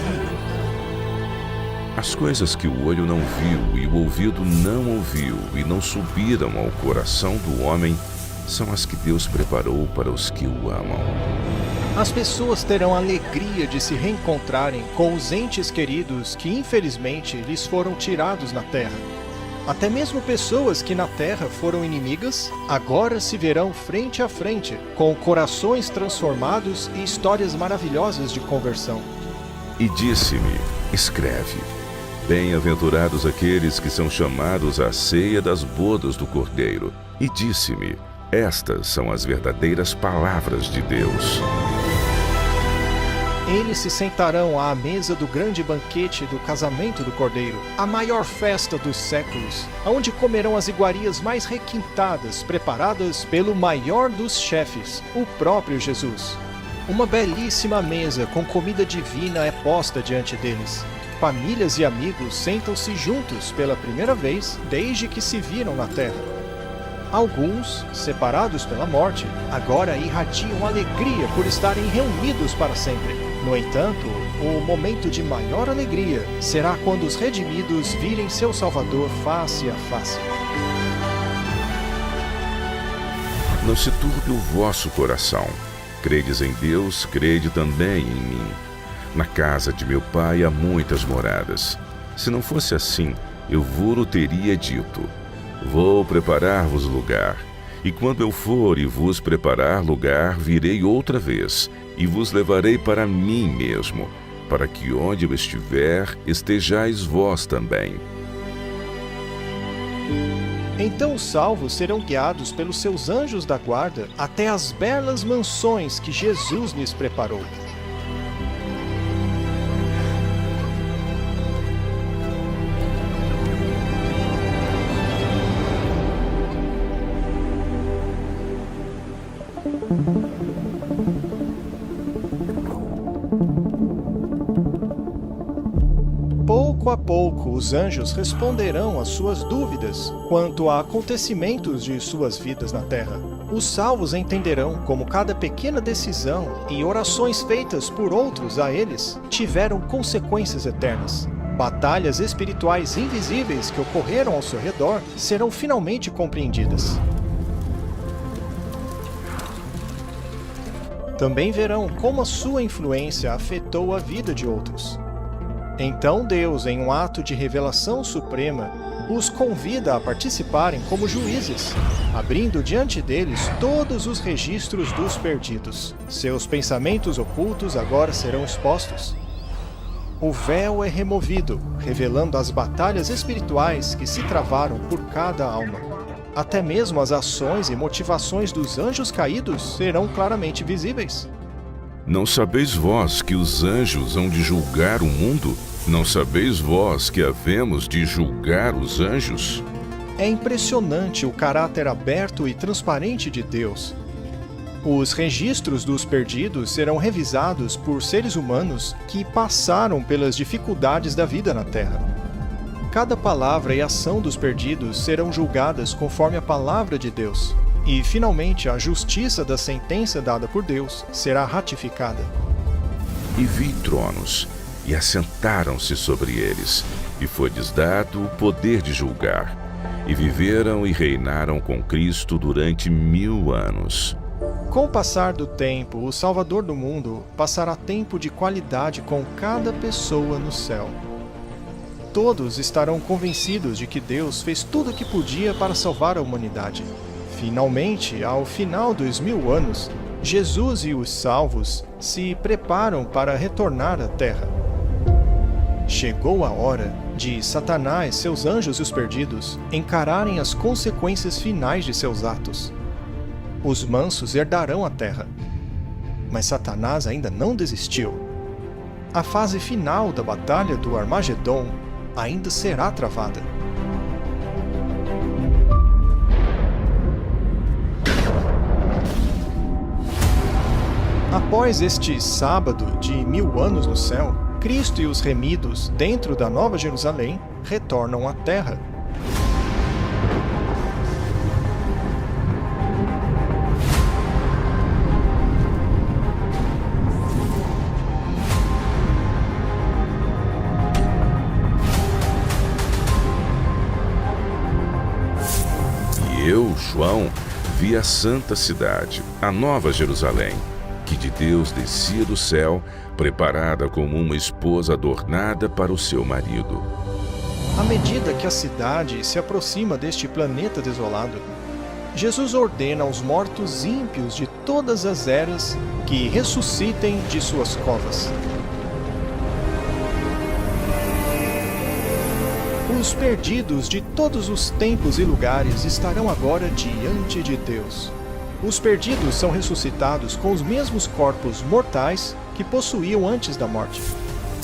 As coisas que o olho não viu e o ouvido não ouviu e não subiram ao coração do homem são as que Deus preparou para os que o amam. As pessoas terão a alegria de se reencontrarem com os entes queridos que infelizmente lhes foram tirados na terra. Até mesmo pessoas que na terra foram inimigas, agora se verão frente a frente, com corações transformados e histórias maravilhosas de conversão. E disse-me, escreve, bem-aventurados aqueles que são chamados à ceia das bodas do Cordeiro. E disse-me, estas são as verdadeiras palavras de Deus. Eles se sentarão à mesa do grande banquete do casamento do Cordeiro, a maior festa dos séculos, onde comerão as iguarias mais requintadas, preparadas pelo maior dos chefes, o próprio Jesus. Uma belíssima mesa com comida divina é posta diante deles. Famílias e amigos sentam-se juntos pela primeira vez desde que se viram na terra. Alguns, separados pela morte, agora irradiam alegria por estarem reunidos para sempre. No entanto, o momento de maior alegria será quando os redimidos virem seu Salvador face a face. Não se turbe o vosso coração. Credes em Deus, crede também em mim. Na casa de meu pai há muitas moradas. Se não fosse assim, eu vos teria dito: vou preparar-vos lugar. E quando eu for e vos preparar lugar, virei outra vez, e vos levarei para mim mesmo, para que onde eu estiver, estejais vós também. Então os salvos serão guiados pelos seus anjos da guarda até as belas mansões que Jesus lhes preparou. Pouco a pouco, os anjos responderão às suas dúvidas quanto a acontecimentos de suas vidas na Terra. Os salvos entenderão como cada pequena decisão e orações feitas por outros a eles tiveram consequências eternas. Batalhas espirituais invisíveis que ocorreram ao seu redor serão finalmente compreendidas. Também verão como a sua influência afetou a vida de outros. Então Deus, em um ato de revelação suprema, os convida a participarem como juízes, abrindo diante deles todos os registros dos perdidos. Seus pensamentos ocultos agora serão expostos. O véu é removido, revelando as batalhas espirituais que se travaram por cada alma. Até mesmo as ações e motivações dos anjos caídos serão claramente visíveis. Não sabeis vós que os anjos hão de julgar o mundo? Não sabeis vós que havemos de julgar os anjos? É impressionante o caráter aberto e transparente de Deus. Os registros dos perdidos serão revisados por seres humanos que passaram pelas dificuldades da vida na Terra. Cada palavra e ação dos perdidos serão julgadas conforme a palavra de Deus. E, finalmente, a justiça da sentença dada por Deus será ratificada. E vi tronos, e assentaram-se sobre eles, e foi-lhes dado o poder de julgar. E viveram e reinaram com Cristo durante 1000 anos. Com o passar do tempo, o Salvador do mundo passará tempo de qualidade com cada pessoa no céu. Todos estarão convencidos de que Deus fez tudo o que podia para salvar a humanidade. Finalmente, ao final dos 1000 anos, Jesus e os salvos se preparam para retornar à Terra. Chegou a hora de Satanás, seus anjos e os perdidos encararem as consequências finais de seus atos. Os mansos herdarão a Terra. Mas Satanás ainda não desistiu. A fase final da batalha do Armagedon ainda será travada. Após este sábado de 1000 anos no céu, Cristo e os remidos dentro da Nova Jerusalém retornam à Terra. E eu, João, vi a santa cidade, a Nova Jerusalém, que de Deus descia do céu, preparada como uma esposa adornada para o seu marido. À medida que a cidade se aproxima deste planeta desolado, Jesus ordena aos mortos ímpios de todas as eras que ressuscitem de suas covas. Os perdidos de todos os tempos e lugares estarão agora diante de Deus. Os perdidos são ressuscitados com os mesmos corpos mortais que possuíam antes da morte.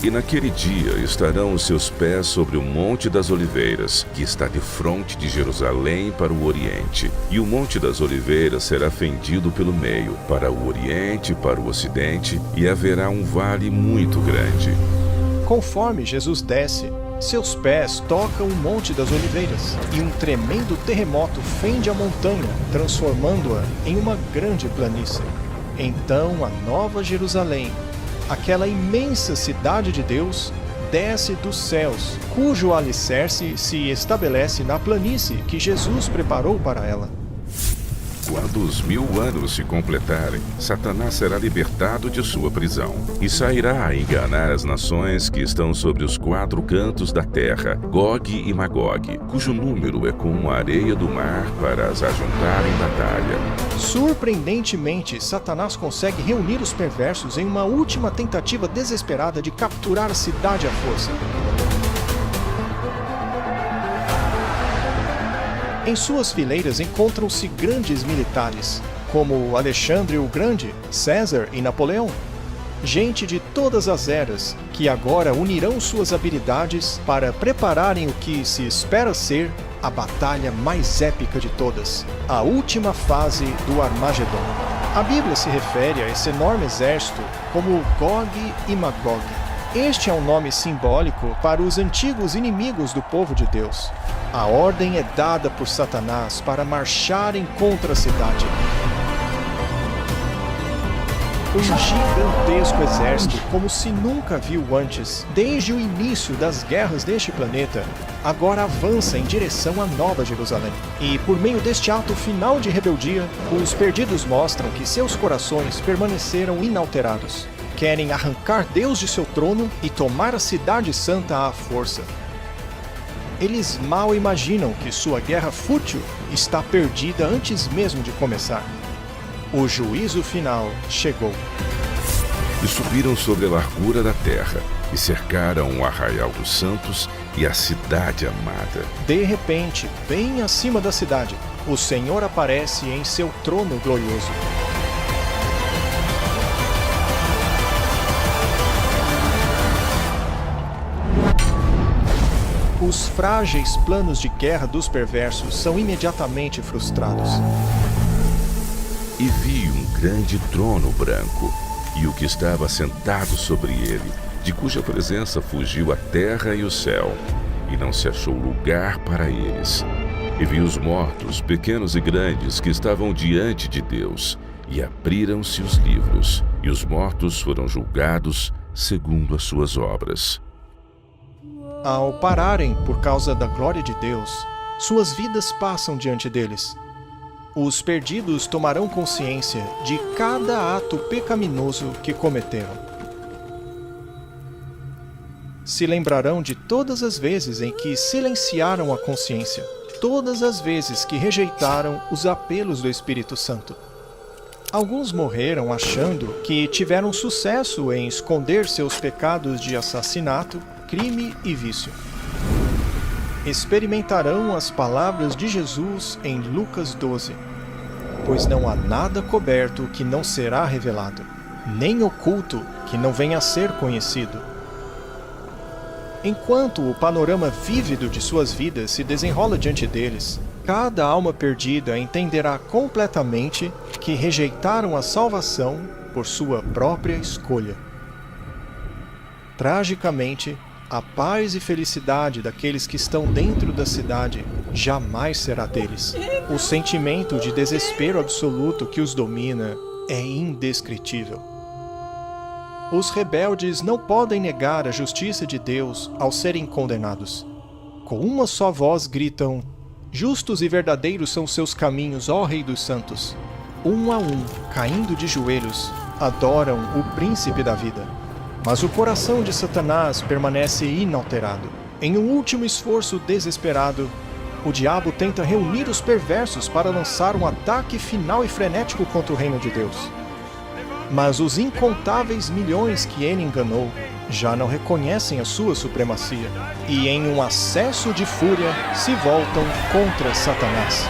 E naquele dia estarão os seus pés sobre o Monte das Oliveiras, que está de fronte de Jerusalém para o Oriente. E o Monte das Oliveiras será fendido pelo meio, para o Oriente e para o Ocidente, e haverá um vale muito grande. Conforme Jesus desce, seus pés tocam o Monte das Oliveiras, e um tremendo terremoto fende a montanha, transformando-a em uma grande planície. Então a Nova Jerusalém aquela imensa cidade de Deus desce dos céus, cujo alicerce se estabelece na planície que Jesus preparou para ela. Quando os 1000 anos se completarem, Satanás será libertado de sua prisão e sairá a enganar as nações que estão sobre os 4 cantos da terra, Gog e Magog, cujo número é como a areia do mar, para as ajuntar em batalha. Surpreendentemente, Satanás consegue reunir os perversos em uma última tentativa desesperada de capturar a cidade à força. Em suas fileiras encontram-se grandes militares, como Alexandre o Grande, César e Napoleão. Gente de todas as eras, que agora unirão suas habilidades para prepararem o que se espera ser a batalha mais épica de todas, a última fase do Armagedon. A Bíblia se refere a esse enorme exército como Gog e Magog. Este é um nome simbólico para os antigos inimigos do povo de Deus. A ordem é dada por Satanás para marcharem contra a cidade. Um gigantesco exército, como se nunca viu antes, desde o início das guerras deste planeta, agora avança em direção à Nova Jerusalém. E por meio deste ato final de rebeldia, os perdidos mostram que seus corações permaneceram inalterados. Querem arrancar Deus de seu trono e tomar a cidade santa à força. Eles mal imaginam que sua guerra fútil está perdida antes mesmo de começar. O juízo final chegou. E subiram sobre a largura da terra, e cercaram o arraial dos santos e a cidade amada. De repente, bem acima da cidade, o Senhor aparece em seu trono glorioso. Os frágeis planos de guerra dos perversos são imediatamente frustrados. E vi um grande trono branco, e o que estava sentado sobre ele, de cuja presença fugiu a terra e o céu, e não se achou lugar para eles. E vi os mortos, pequenos e grandes, que estavam diante de Deus, e abriram-se os livros, e os mortos foram julgados segundo as suas obras. Ao pararem por causa da glória de Deus, suas vidas passam diante deles. Os perdidos tomarão consciência de cada ato pecaminoso que cometeram. Se lembrarão de todas as vezes em que silenciaram a consciência, todas as vezes que rejeitaram os apelos do Espírito Santo. Alguns morreram achando que tiveram sucesso em esconder seus pecados de assassinato, crime e vício. Experimentarão as palavras de Jesus em Lucas 12. Pois não há nada coberto que não será revelado, nem oculto que não venha a ser conhecido. Enquanto o panorama vívido de suas vidas se desenrola diante deles, cada alma perdida entenderá completamente que rejeitaram a salvação por sua própria escolha. Tragicamente, a paz e felicidade daqueles que estão dentro da cidade jamais será deles. O sentimento de desespero absoluto que os domina é indescritível. Os rebeldes não podem negar a justiça de Deus ao serem condenados. Com uma só voz gritam: justos e verdadeiros são seus caminhos, ó Rei dos Santos. Um a um, caindo de joelhos, adoram o Príncipe da Vida. Mas o coração de Satanás permanece inalterado. Em um último esforço desesperado, o diabo tenta reunir os perversos para lançar um ataque final e frenético contra o reino de Deus. Mas os incontáveis milhões que ele enganou já não reconhecem a sua supremacia e, em um acesso de fúria, se voltam contra Satanás.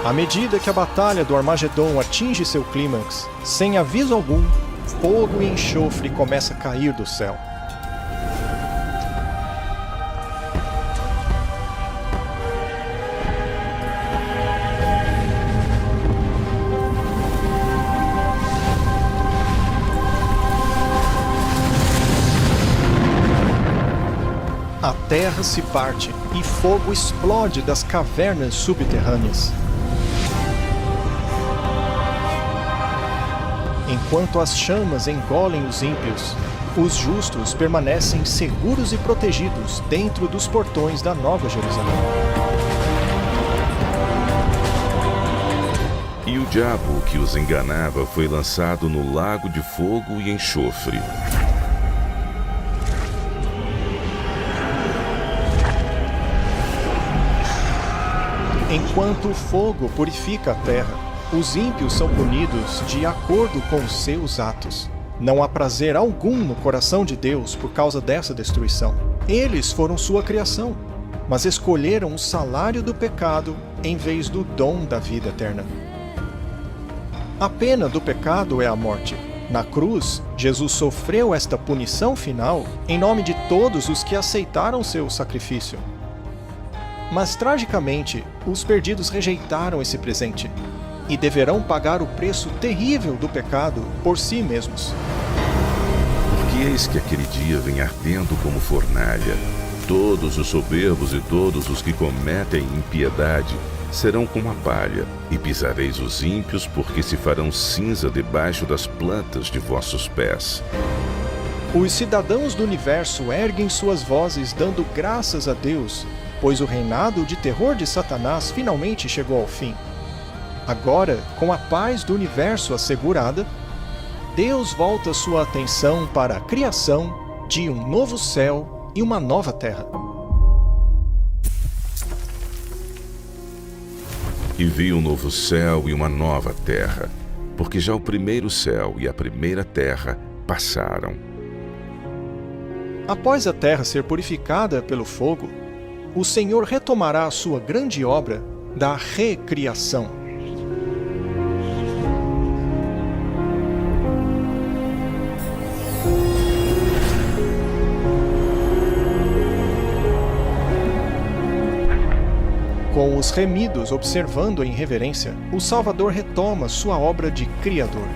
À medida que a batalha do Armagedon atinge seu clímax, sem aviso algum, fogo e enxofre começa a cair do céu. A terra se parte e fogo explode das cavernas subterrâneas. Enquanto as chamas engolem os ímpios, os justos permanecem seguros e protegidos dentro dos portões da Nova Jerusalém. E o diabo que os enganava foi lançado no lago de fogo e enxofre. Enquanto o fogo purifica a terra, os ímpios são punidos de acordo com seus atos. Não há prazer algum no coração de Deus por causa dessa destruição. Eles foram sua criação, mas escolheram o salário do pecado em vez do dom da vida eterna. A pena do pecado é a morte. Na cruz, Jesus sofreu esta punição final em nome de todos os que aceitaram seu sacrifício. Mas, tragicamente, os perdidos rejeitaram esse presente e deverão pagar o preço terrível do pecado por si mesmos. Porque eis que aquele dia vem ardendo como fornalha. Todos os soberbos e todos os que cometem impiedade serão como a palha, e pisareis os ímpios, porque se farão cinza debaixo das plantas de vossos pés. Os cidadãos do universo erguem suas vozes dando graças a Deus, pois o reinado de terror de Satanás finalmente chegou ao fim. Agora, com a paz do universo assegurada, Deus volta sua atenção para a criação de um novo céu e uma nova terra. E vi um novo céu e uma nova terra, porque já o primeiro céu e a primeira terra passaram. Após a terra ser purificada pelo fogo, o Senhor retomará a sua grande obra da recriação. Com os remidos observando em reverência, o Salvador retoma sua obra de Criador.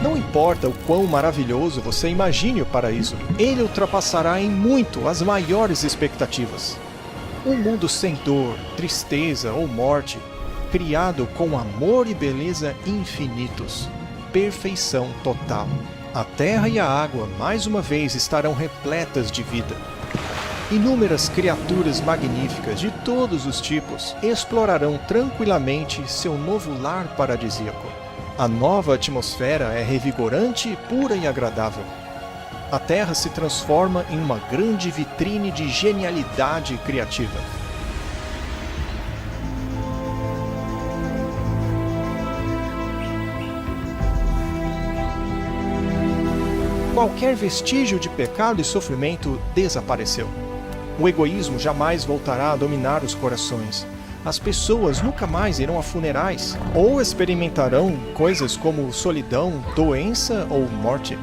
Não importa o quão maravilhoso você imagine o paraíso, ele ultrapassará em muito as maiores expectativas. Um mundo sem dor, tristeza ou morte, criado com amor e beleza infinitos. Perfeição total. A terra e a água mais uma vez estarão repletas de vida. Inúmeras criaturas magníficas de todos os tipos explorarão tranquilamente seu novo lar paradisíaco. A nova atmosfera é revigorante, pura e agradável. A terra se transforma em uma grande vitrine de genialidade criativa. Qualquer vestígio de pecado e sofrimento desapareceu. O egoísmo jamais voltará a dominar os corações. As pessoas nunca mais irão a funerais ou experimentarão coisas como solidão, doença ou morte.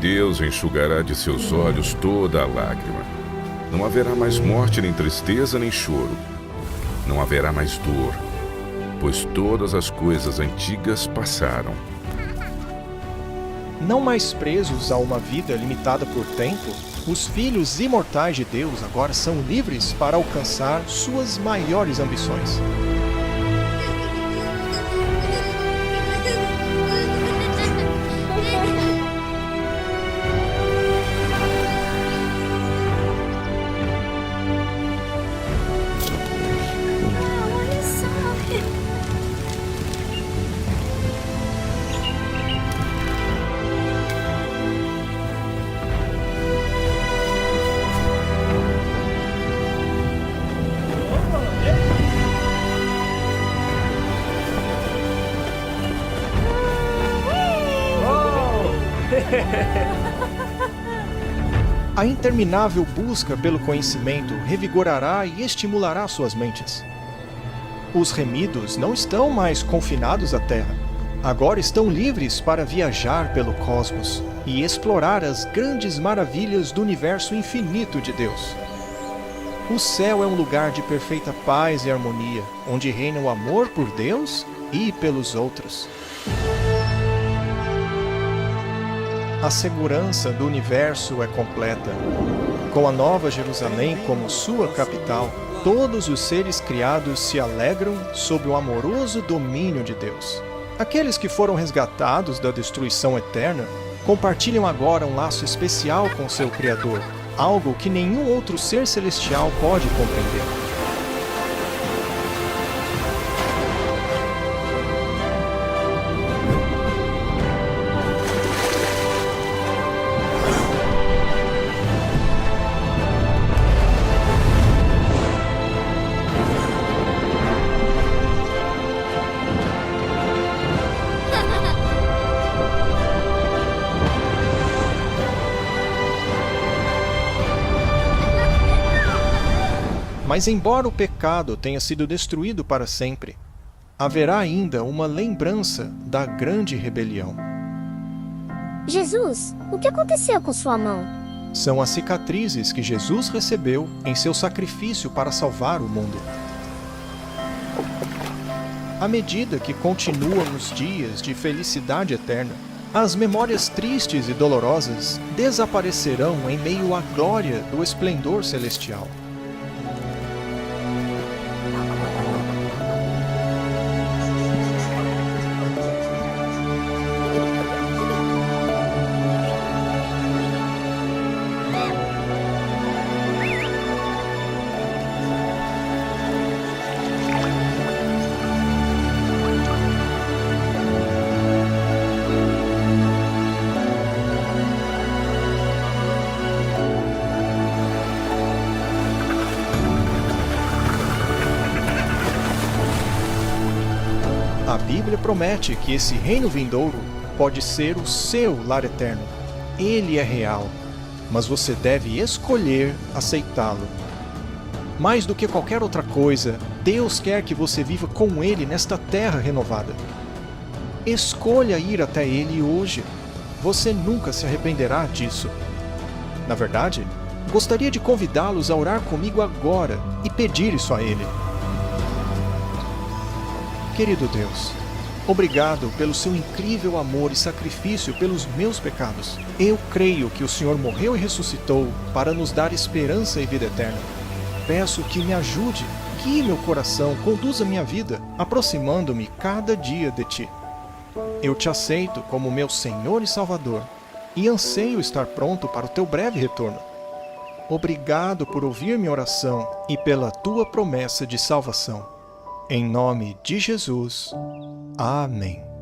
Deus enxugará de seus olhos toda a lágrima. Não haverá mais morte, nem tristeza, nem choro. Não haverá mais dor, pois todas as coisas antigas passaram. Não mais presos a uma vida limitada por tempo, os filhos imortais de Deus agora são livres para alcançar suas maiores ambições. A interminável busca pelo conhecimento revigorará e estimulará suas mentes. Os remidos não estão mais confinados à Terra. Agora estão livres para viajar pelo cosmos e explorar as grandes maravilhas do universo infinito de Deus. O céu é um lugar de perfeita paz e harmonia, onde reina o amor por Deus e pelos outros. A segurança do universo é completa. Com a Nova Jerusalém como sua capital, todos os seres criados se alegram sob o amoroso domínio de Deus. Aqueles que foram resgatados da destruição eterna compartilham agora um laço especial com seu Criador, algo que nenhum outro ser celestial pode compreender. Mas embora o pecado tenha sido destruído para sempre, haverá ainda uma lembrança da grande rebelião. Jesus, o que aconteceu com sua mão? São as cicatrizes que Jesus recebeu em seu sacrifício para salvar o mundo. À medida que continuam os dias de felicidade eterna, as memórias tristes e dolorosas desaparecerão em meio à glória do esplendor celestial. A Bíblia promete que esse reino vindouro pode ser o seu lar eterno. Ele é real, mas você deve escolher aceitá-lo. Mais do que qualquer outra coisa, Deus quer que você viva com Ele nesta terra renovada. Escolha ir até Ele hoje. Você nunca se arrependerá disso. Na verdade, gostaria de convidá-los a orar comigo agora e pedir isso a Ele. Querido Deus, obrigado pelo seu incrível amor e sacrifício pelos meus pecados. Eu creio que o Senhor morreu e ressuscitou para nos dar esperança e vida eterna. Peço que me ajude, guie meu coração, conduza minha vida, aproximando-me cada dia de Ti. Eu Te aceito como meu Senhor e Salvador e anseio estar pronto para o Teu breve retorno. Obrigado por ouvir minha oração e pela Tua promessa de salvação. Em nome de Jesus. Amém.